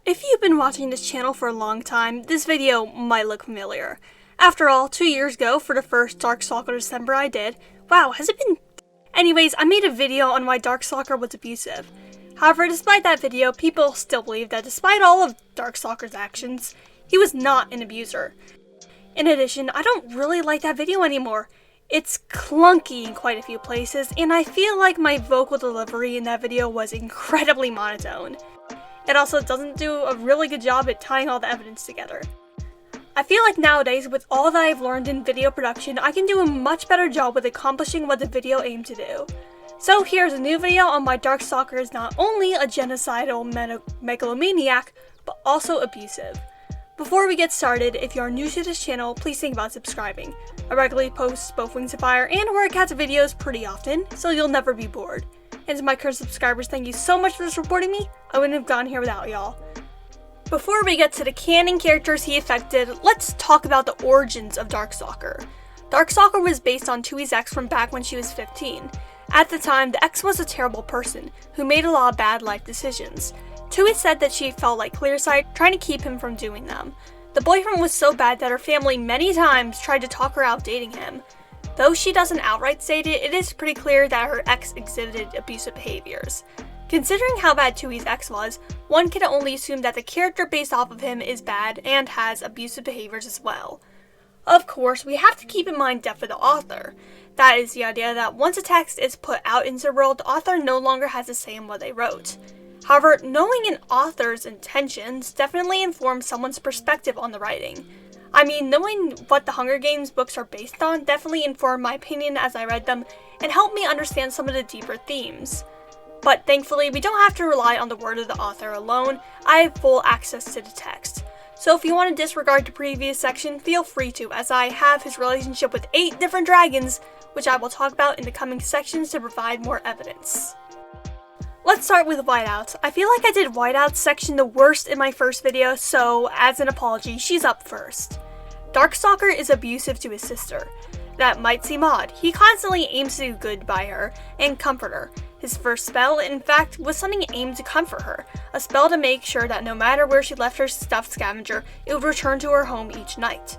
If you've been watching this channel for a long time, this video might look familiar. After all, 2 years ago, for the first Darkstalker December I did, wow, has it been? Anyways, I made a video on why Darkstalker was abusive. However, despite that video, people still believe that despite all of Darkstalker's actions, he was not an abuser. In addition, I don't really like that video anymore. It's clunky in quite a few places, and I feel like my vocal delivery in that video was incredibly monotone. It also doesn't do a really good job at tying all the evidence together. I feel like nowadays, with all that I've learned in video production, I can do a much better job with accomplishing what the video aimed to do. So here's a new video on why Darkstalker is not only a genocidal megalomaniac, but also abusive. Before we get started, if you are new to this channel, please think about subscribing. I regularly post both Wings of Fire and Horror Cats videos pretty often, so you'll never be bored. And to my current subscribers, thank you so much for supporting me. I wouldn't have gone here without y'all. Before we get to the canon characters he affected, let's talk about the origins of Darkstalker. Darkstalker was based on Tui's ex from back when she was 15. At the time, the ex was a terrible person, who made a lot of bad life decisions. Tui said that she felt like Clearsight, trying to keep him from doing them. The boyfriend was so bad that her family many times tried to talk her out of dating him. Though she doesn't outright state it, it is pretty clear that her ex exhibited abusive behaviors. Considering how bad Tui's ex was, one can only assume that the character based off of him is bad and has abusive behaviors as well. Of course, we have to keep in mind death for the author. That is the idea that once a text is put out into the world, the author no longer has a say in what they wrote. However, knowing an author's intentions definitely informs someone's perspective on the writing. I mean, knowing what the Hunger Games books are based on definitely informed my opinion as I read them and helped me understand some of the deeper themes. But thankfully, we don't have to rely on the word of the author alone. I have full access to the text. So if you want to disregard the previous section, feel free to, as I have his relationship with 8 different dragons, which I will talk about in the coming sections to provide more evidence. Let's start with Whiteout. I feel like I did Whiteout's section the worst in my first video, so as an apology, she's up first. Darkstalker is abusive to his sister. That might seem odd. He constantly aims to do good by her and comfort her. His first spell, in fact, was something aimed to comfort her, a spell to make sure that no matter where she left her stuffed scavenger, it would return to her home each night.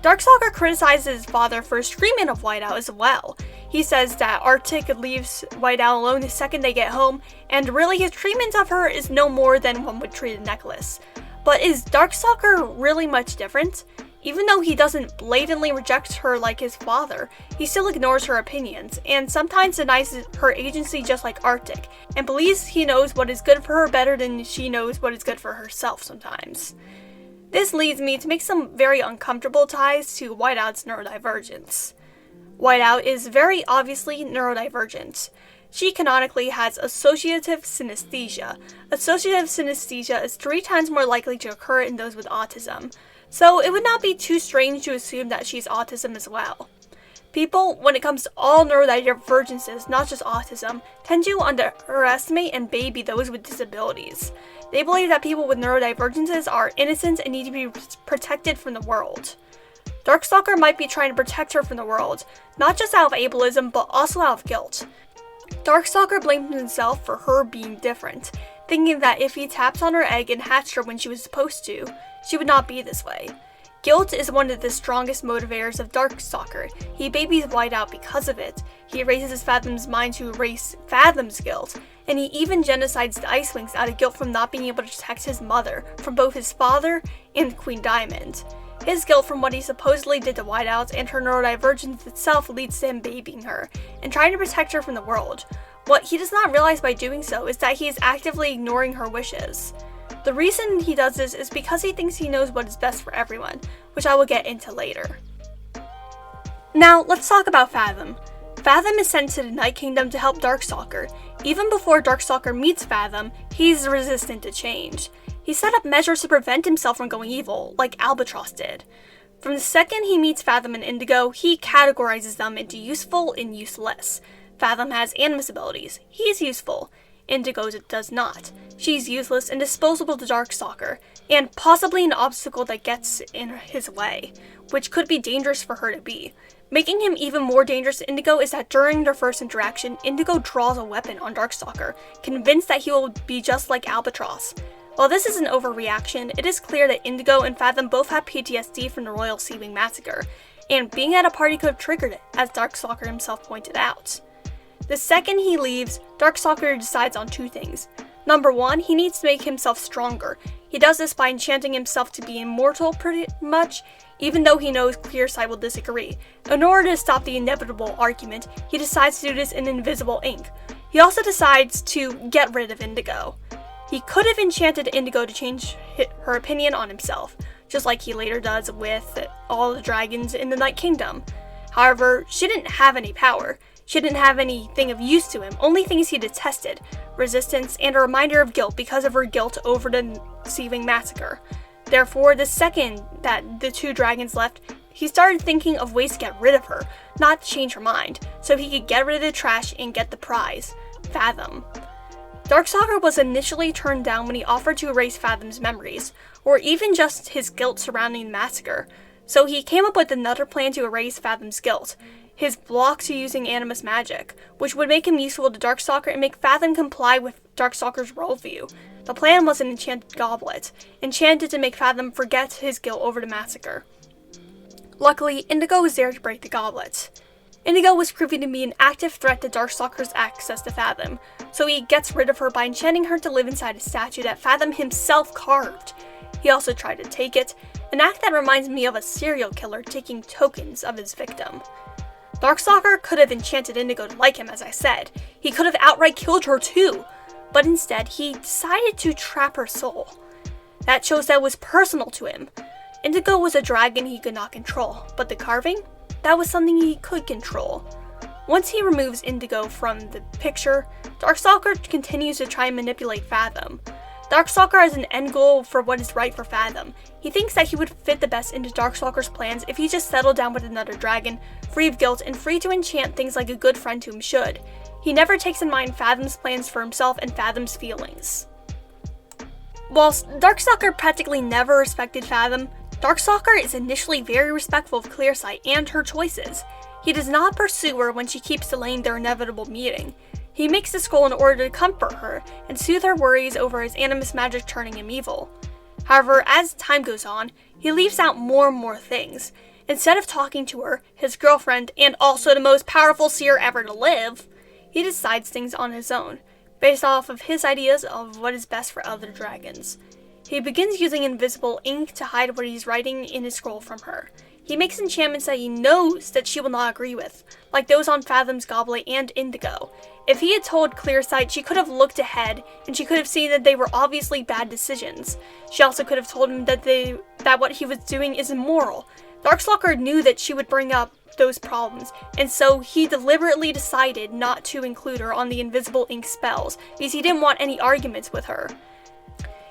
Darkstalker criticizes his father for his treatment of Whiteout as well. He says that Arctic leaves Whiteout alone the second they get home, and really his treatment of her is no more than one would treat a necklace. But is Darkstalker really much different? Even though he doesn't blatantly reject her like his father, he still ignores her opinions, and sometimes denies her agency just like Arctic, and believes he knows what is good for her better than she knows what is good for herself sometimes. This leads me to make some very uncomfortable ties to Whiteout's neurodivergence. Whiteout is very obviously neurodivergent. She canonically has associative synesthesia. Associative synesthesia is 3 times more likely to occur in those with autism, so it would not be too strange to assume that she's autism as well. People, when it comes to all neurodivergences, not just autism, tend to underestimate and baby those with disabilities. They believe that people with neurodivergences are innocent and need to be protected from the world. Darkstalker might be trying to protect her from the world, not just out of ableism, but also out of guilt. Darkstalker blames himself for her being different, thinking that if he tapped on her egg and hatched her when she was supposed to, she would not be this way. Guilt is one of the strongest motivators of Darkstalker. He babies Whiteout because of it. He erases Fathom's mind to erase Fathom's guilt, and he even genocides the Ice Wings out of guilt from not being able to protect his mother from both his father and Queen Diamond. His guilt from what he supposedly did to Whiteout and her neurodivergence itself leads to him babying her and trying to protect her from the world. What he does not realize by doing so is that he is actively ignoring her wishes. The reason he does this is because he thinks he knows what is best for everyone, which I will get into later. Now, let's talk about Fathom. Fathom is sent to the Night Kingdom to help Darkstalker. Even before Darkstalker meets Fathom, he's resistant to change. He set up measures to prevent himself from going evil, like Albatross did. From the second he meets Fathom and Indigo, he categorizes them into useful and useless. Fathom has animus abilities. He's useful. Indigo does not. She's useless and disposable to Darkstalker, and possibly an obstacle that gets in his way, which could be dangerous for her to be. Making him even more dangerous to Indigo is that during their first interaction, Indigo draws a weapon on Darkstalker, convinced that he will be just like Albatross. While this is an overreaction, it is clear that Indigo and Fathom both have PTSD from the Royal Sea-Wing massacre, and being at a party could have triggered it, as Darkstalker himself pointed out. The second he leaves, Darkstalker decides on two things. Number one, he needs to make himself stronger. He does this by enchanting himself to be immortal pretty much, even though he knows Clearsight will disagree. In order to stop the inevitable argument, he decides to do this in invisible ink. He also decides to get rid of Indigo. He could have enchanted Indigo to change her opinion on himself, just like he later does with all the dragons in the Night Kingdom. However, she didn't have any power. She didn't have anything of use to him, only things he detested, resistance, and a reminder of guilt because of her guilt over the Sea-Wing massacre. Therefore, the second that the two dragons left, he started thinking of ways to get rid of her, not to change her mind, so he could get rid of the trash and get the prize, Fathom. Darkstalker was initially turned down when he offered to erase Fathom's memories, or even just his guilt surrounding the massacre, so he came up with another plan to erase Fathom's guilt, his block to using animus magic, which would make him useful to Darkstalker and make Fathom comply with Darkstalker's worldview. The plan was an enchanted goblet, enchanted to make Fathom forget his guilt over the massacre. Luckily, Indigo was there to break the goblet. Indigo was proving to be an active threat to Darkstalker's access to Fathom, so he gets rid of her by enchanting her to live inside a statue that Fathom himself carved. He also tried to take it, an act that reminds me of a serial killer taking tokens of his victim. Darkstalker could have enchanted Indigo to like him, as I said. He could have outright killed her too, but instead he decided to trap her soul. That shows that it was personal to him. Indigo was a dragon he could not control, but the carving? That was something he could control. Once he removes Indigo from the picture, Darkstalker continues to try and manipulate Fathom. Darkstalker has an end goal for what is right for Fathom. He thinks that he would fit the best into Darkstalker's plans if he just settled down with another dragon, free of guilt and free to enchant things like a good friend to him should. He never takes in mind Fathom's plans for himself and Fathom's feelings. Whilst Darkstalker practically never respected Fathom, Darkstalker is initially very respectful of Clearsight and her choices. He does not pursue her when she keeps delaying their inevitable meeting. He makes this goal in order to comfort her and soothe her worries over his animus magic turning him evil. However, as time goes on, he leaves out more and more things. Instead of talking to her, his girlfriend, and also the most powerful seer ever to live, he decides things on his own, based off of his ideas of what is best for other dragons. He begins using invisible ink to hide what he's writing in his scroll from her. He makes enchantments that he knows that she will not agree with, like those on Fathom's goblet and Indigo. If he had told Clearsight, she could have looked ahead, and she could have seen that they were obviously bad decisions. She also could have told him that what he was doing is immoral. Darkstalker knew that she would bring up those problems, and so he deliberately decided not to include her on the invisible ink spells, because he didn't want any arguments with her.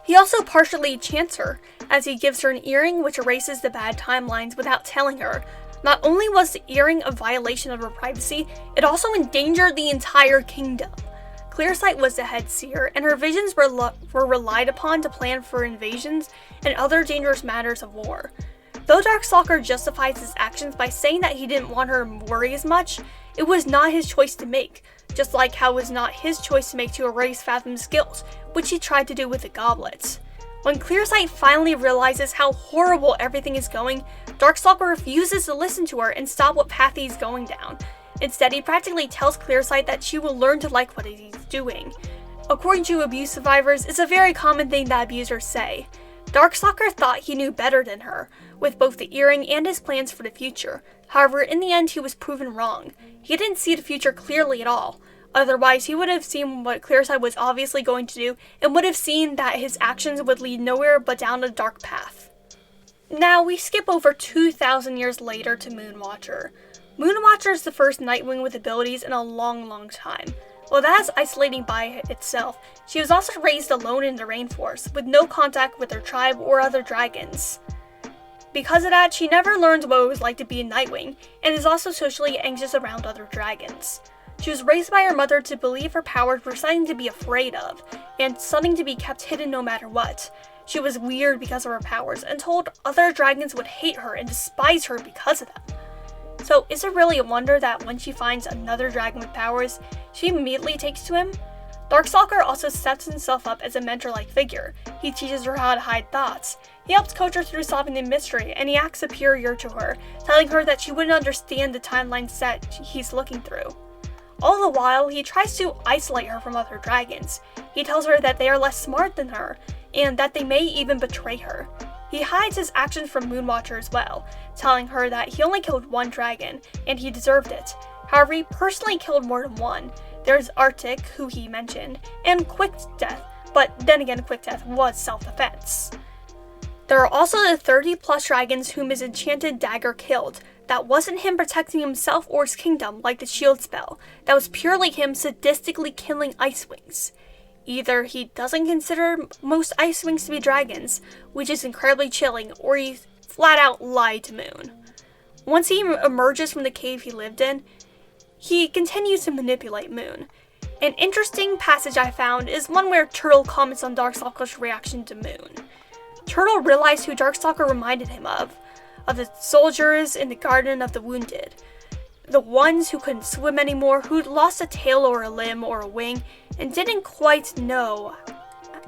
He also partially enchants her, as he gives her an earring which erases the bad timelines without telling her. Not only was the earring a violation of her privacy, it also endangered the entire kingdom. Clearsight was the head seer, and her visions were relied upon to plan for invasions and other dangerous matters of war. Though Darkstalker justifies his actions by saying that he didn't want her to worry as much, it was not his choice to make, just like how it was not his choice to make to erase Fathom's guilt, which he tried to do with the goblets. When Clearsight finally realizes how horrible everything is going, Darkstalker refuses to listen to her and stop what path he's going down. Instead, he practically tells Clearsight that she will learn to like what he's doing. According to abuse survivors, it's a very common thing that abusers say. Darkstalker thought he knew better than her, with both the earring and his plans for the future. However, in the end, he was proven wrong. He didn't see the future clearly at all. Otherwise, he would have seen what Clearsight was obviously going to do, and would have seen that his actions would lead nowhere but down a dark path. Now, we skip over 2,000 years later to Moonwatcher. Moonwatcher is the first Nightwing with abilities in a long time. While that's isolating by itself, she was also raised alone in the rainforest, with no contact with her tribe or other dragons. Because of that, she never learned what it was like to be a Nightwing, and is also socially anxious around other dragons. She was raised by her mother to believe her powers were something to be afraid of, and something to be kept hidden no matter what. She was weird because of her powers, and told other dragons would hate her and despise her because of them. So is it really a wonder that when she finds another dragon with powers, she immediately takes to him? Darkstalker also sets himself up as a mentor-like figure. He teaches her how to hide thoughts. He helps coach her through solving the mystery, and he acts superior to her, telling her that she wouldn't understand the timeline set he's looking through. All the while, he tries to isolate her from other dragons. He tells her that they are less smart than her, and that they may even betray her. He hides his actions from Moonwatcher as well, telling her that he only killed one dragon, and he deserved it. However, he personally killed more than one. There's Arctic, who he mentioned, and Quick Death, but then again, Quick Death was self-defense. There are also the 30+ dragons whom his enchanted dagger killed. That wasn't him protecting himself or his kingdom like the shield spell. That was purely him sadistically killing Icewings. Either he doesn't consider most Icewings to be dragons, which is incredibly chilling, or he flat out lied to Moon. Once he emerges from the cave he lived in, he continues to manipulate Moon. An interesting passage I found is one where Turtle comments on Darkstalker's reaction to Moon. Turtle realized who Darkstalker reminded him of the soldiers in the Garden of the Wounded. The ones who couldn't swim anymore, who'd lost a tail or a limb or a wing, and didn't quite know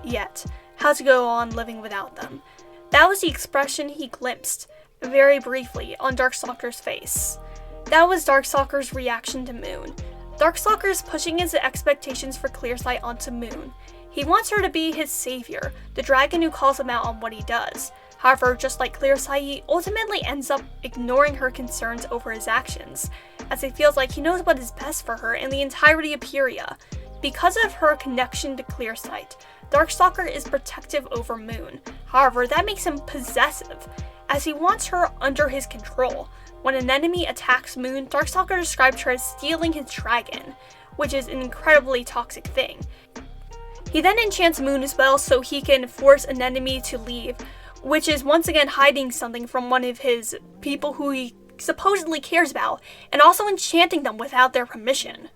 yet how to go on living without them. That was the expression he glimpsed, very briefly, on Darkstalker's face. That was Darkstalker's reaction to Moon. Darkstalker is pushing his expectations for Clearsight onto Moon. He wants her to be his savior, the dragon who calls him out on what he does. However, just like Clearsight, he ultimately ends up ignoring her concerns over his actions, as he feels like he knows what is best for her and the entirety of Peria. Because of her connection to Clearsight, Darkstalker is protective over Moon. However, that makes him possessive, as he wants her under his control. When an enemy attacks Moon, Darkstalker describes her as stealing his dragon, which is an incredibly toxic thing. He then enchants Moon as well so he can force an enemy to leave, which is once again hiding something from one of his people who he supposedly cares about, and also enchanting them without their permission.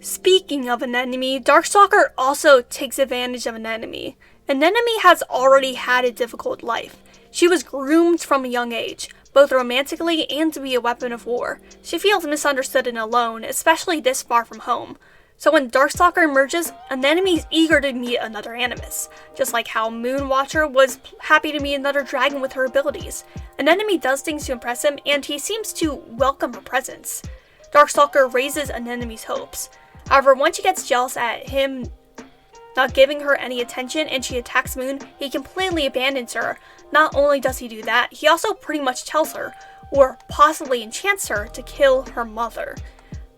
Speaking of an enemy, Darkstalker also takes advantage of an enemy. An enemy has already had a difficult life. She was groomed from a young age, both romantically and to be a weapon of war. She feels misunderstood and alone, especially this far from home. So when Darkstalker emerges, an enemy is eager to meet another Animus, just like how Moonwatcher was happy to meet another dragon with her abilities. An enemy does things to impress him, and he seems to welcome her presence. Darkstalker raises an enemy's hopes. However, once she gets jealous at him not giving her any attention and she attacks Moon, he completely abandons her. Not only does he do that, he also pretty much tells her, or possibly enchants her, to kill her mother.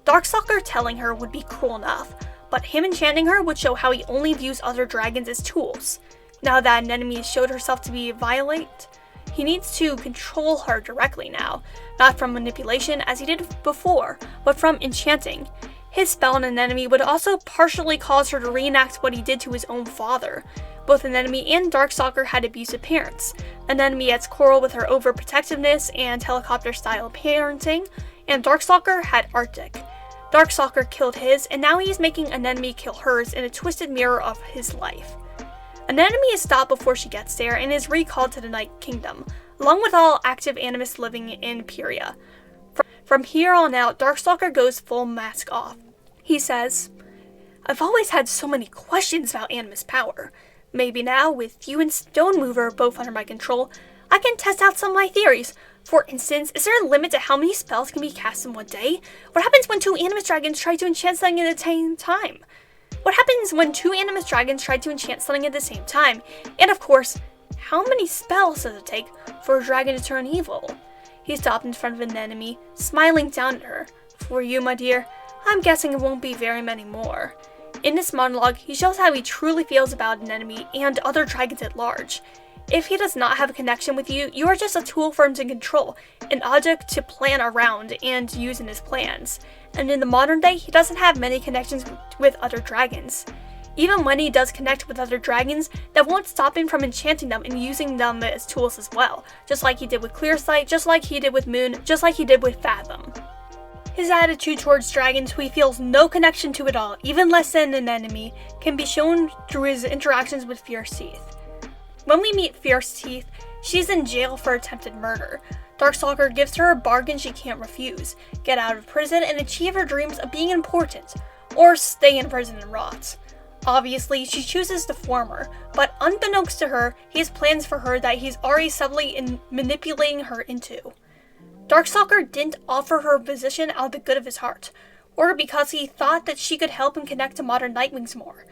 Darkstalker telling her would be cruel enough, but him enchanting her would show how he only views other dragons as tools. Now that an enemy has showed herself to be violent, he needs to control her directly now, not from manipulation as he did before, but from enchanting. His spell on an enemy would also partially cause her to reenact what he did to his own father. Both an enemy and Darkstalker had abusive parents. An enemy had quarrel with her overprotectiveness and helicopter-style parenting, and Darkstalker had Arctic. Darkstalker killed his, and now he is making an enemy kill hers in a twisted mirror of his life. An enemy is stopped before she gets there and is recalled to the Night Kingdom, along with all active Animus living in Peria. From here on out, Darkstalker goes full mask off. He says, "I've always had so many questions about Animus power. Maybe now, with you and Stone Mover both under my control, I can test out some of my theories. For instance, is there a limit to how many spells can be cast in one day? What happens when two Animus dragons try to enchant something at the same time? What happens when two Animus dragons try to enchant something at the same time? And of course, how many spells does it take for a dragon to turn evil?" He stopped in front of an enemy, smiling down at her. "For you, my dear, I'm guessing it won't be very many more." In this monologue, he shows how he truly feels about an enemy and other dragons at large. If he does not have a connection with you, you are just a tool for him to control, an object to plan around and use in his plans. And in the modern day, he doesn't have many connections with other dragons. Even when he does connect with other dragons, that won't stop him from enchanting them and using them as tools as well, just like he did with Clearsight, just like he did with Moon, just like he did with Fathom. His attitude towards dragons who he feels no connection to at all, even less than an enemy, can be shown through his interactions with Fierceteeth. When we meet Fierceteeth, she's in jail for attempted murder. Darkstalker gives her a bargain she can't refuse: get out of prison and achieve her dreams of being important. or stay in prison and rot. Obviously, she chooses the former, but unbeknownst to her, he has plans for her that he's already subtly manipulating her into. Darkstalker didn't offer her a position out of the good of his heart, or because he thought that she could help him connect to modern Nightwings more.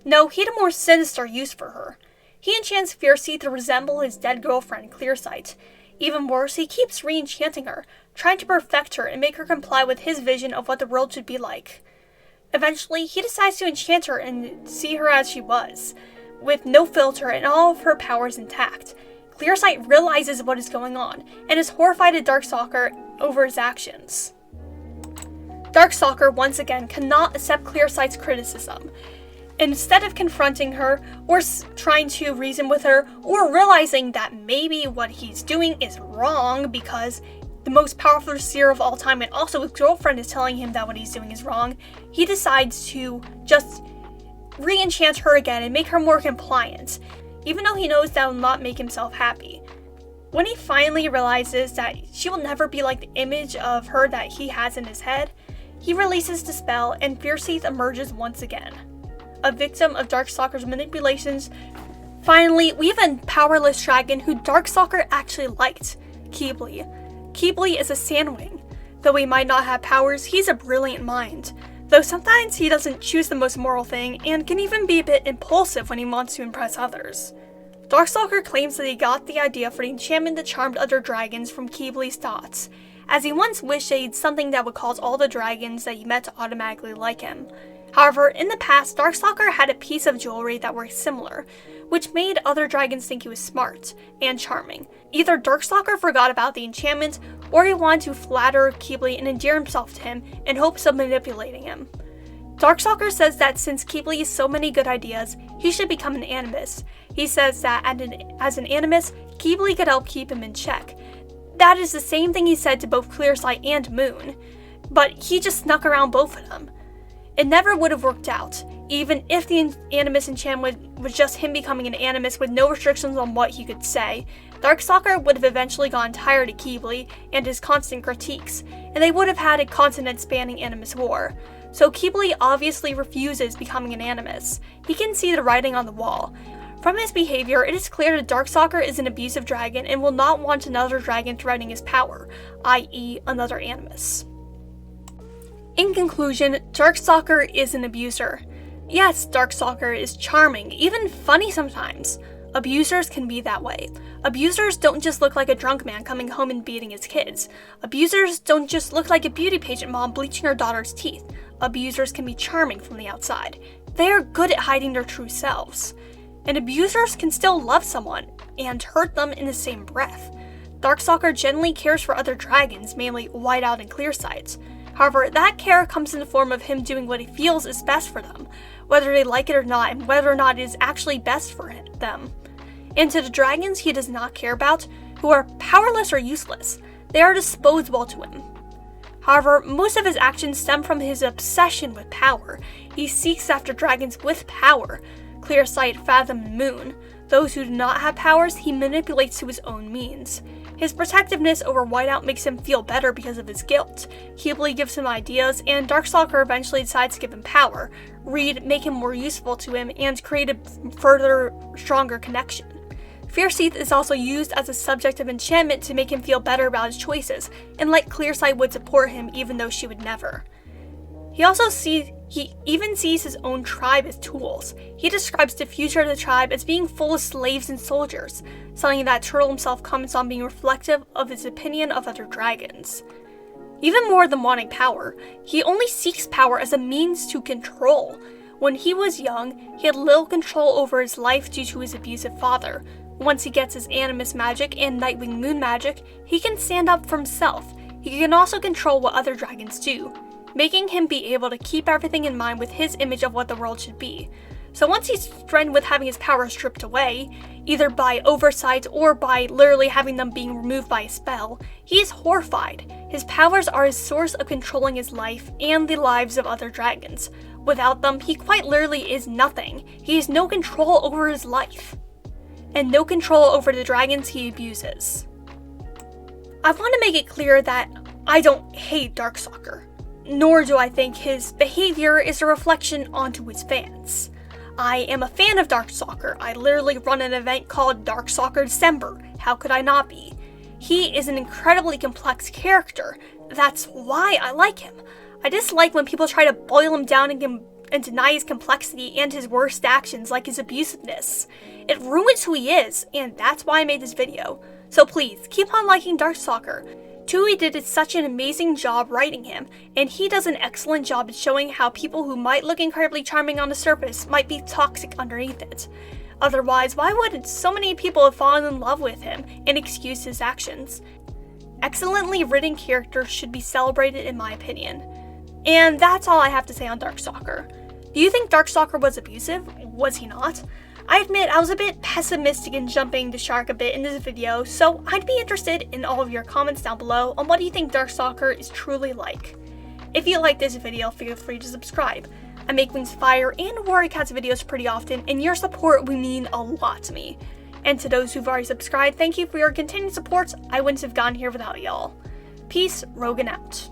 No, he had a more sinister use for her. He enchants Fierceteeth to resemble his dead girlfriend, Clearsight. Even worse, he keeps re-enchanting her, trying to perfect her and make her comply with his vision of what the world should be like. Eventually, he decides to enchant her and see her as she was, with no filter and all of her powers intact. Clearsight realizes what is going on, and is horrified at Darkstalker over his actions. Darkstalker, once again, cannot accept Clearsight's criticism. Instead of confronting her, or trying to reason with her, or realizing that maybe what he's doing is wrong because the most powerful seer of all time and also his girlfriend is telling him that what he's doing is wrong, he decides to just re-enchant her again and make her more compliant, even though he knows that will not make himself happy. When he finally realizes that she will never be like the image of her that he has in his head, he releases the spell and Fierceteeth emerges once again. A victim of Darkstalker's manipulations. Finally, we have a powerless dragon who Darkstalker actually liked, Qibli. Qibli is a sandwing. Though he might not have powers, he's a brilliant mind. Though sometimes he doesn't choose the most moral thing and can even be a bit impulsive when he wants to impress others. Darkstalker claims that he got the idea for the enchantment that charmed other dragons from Qibli's thoughts, as he once wished that he had something that would cause all the dragons that he met to automatically like him. However, in the past, Darkstalker had a piece of jewelry that worked similar, which made other dragons think he was smart and charming. Either Darkstalker forgot about the enchantment, or he wanted to flatter Qibli and endear himself to him in hopes of manipulating him. Darkstalker says that since Qibli has so many good ideas, he should become an animist. He says that as an animist, Qibli could help keep him in check. That is the same thing he said to both Clearsight and Moon, but he just snuck around both of them. It never would have worked out, even if the animist enchantment was just him becoming an animist with no restrictions on what he could say. Darkstalker would have eventually gotten tired of Qibli and his constant critiques, and they would have had a continent-spanning animist war. So Qibli obviously refuses becoming an animist. He can see the writing on the wall. From his behavior, it is clear that Darkstalker is an abusive dragon and will not want another dragon threatening his power, i.e. another animist. In conclusion, Darkstalker is an abuser. Yes, Darkstalker is charming, even funny sometimes. Abusers can be that way. Abusers don't just look like a drunk man coming home and beating his kids. Abusers don't just look like a beauty pageant mom bleaching her daughter's teeth. Abusers can be charming from the outside. They are good at hiding their true selves. And abusers can still love someone and hurt them in the same breath. Darkstalker genuinely cares for other dragons, mainly Whiteout and Clearsight. However, that care comes in the form of him doing what he feels is best for them, whether they like it or not, and whether or not it is actually best for them. And to the dragons he does not care about, who are powerless or useless, they are disposable to him. However, most of his actions stem from his obsession with power. He seeks after dragons with power, Clearsight, Fathom, and Moon. Those who do not have powers, he manipulates to his own means. His protectiveness over Whiteout makes him feel better because of his guilt. Qibli gives him ideas, and Darkstalker eventually decides to give him power, make him more useful to him, and create a further, stronger connection. Fierceteeth is also used as a subject of enchantment to make him feel better about his choices, and like Clearsight would support him even though she would never. He even sees his own tribe as tools. He describes the future of the tribe as being full of slaves and soldiers, something that Turtle himself comments on being reflective of his opinion of other dragons. Even more than wanting power, he only seeks power as a means to control. When he was young, he had little control over his life due to his abusive father. Once he gets his animist magic and Nightwing Moon magic, he can stand up for himself. He can also control what other dragons do, making him be able to keep everything in mind with his image of what the world should be. So once he's threatened with having his power stripped away, either by oversight or by literally having them being removed by a spell, he is horrified. His powers are his source of controlling his life and the lives of other dragons. Without them, he quite literally is nothing. He has no control over his life, and no control over the dragons he abuses. I want to make it clear that I don't hate Darkstalker. nor do I think his behavior is a reflection onto his fans. I am a fan of Darkstalker. I literally run an event called Darkstalker December. How could I not be? He is an incredibly complex character. That's why I like him. I dislike when people try to boil him down and deny his complexity and his worst actions like his abusiveness. It ruins who he is, and that's why I made this video. So please, keep on liking Darkstalker. Tui did such an amazing job writing him, and he does an excellent job at showing how people who might look incredibly charming on the surface might be toxic underneath it. Otherwise, why would so many people have fallen in love with him and excused his actions? Excellently written characters should be celebrated in my opinion. And that's all I have to say on Darkstalker. Do you think Darkstalker was abusive? Was he not? I admit I was a bit pessimistic in jumping the shark a bit in this video, so I'd be interested in all of your comments down below on what you think Darkstalker is truly like. If you like this video, feel free to subscribe. I make Wings Fire and Warrior Cats videos pretty often, and your support would mean a lot to me. And to those who've already subscribed, thank you for your continued support. I wouldn't have gotten here without y'all. Peace, Rogan out.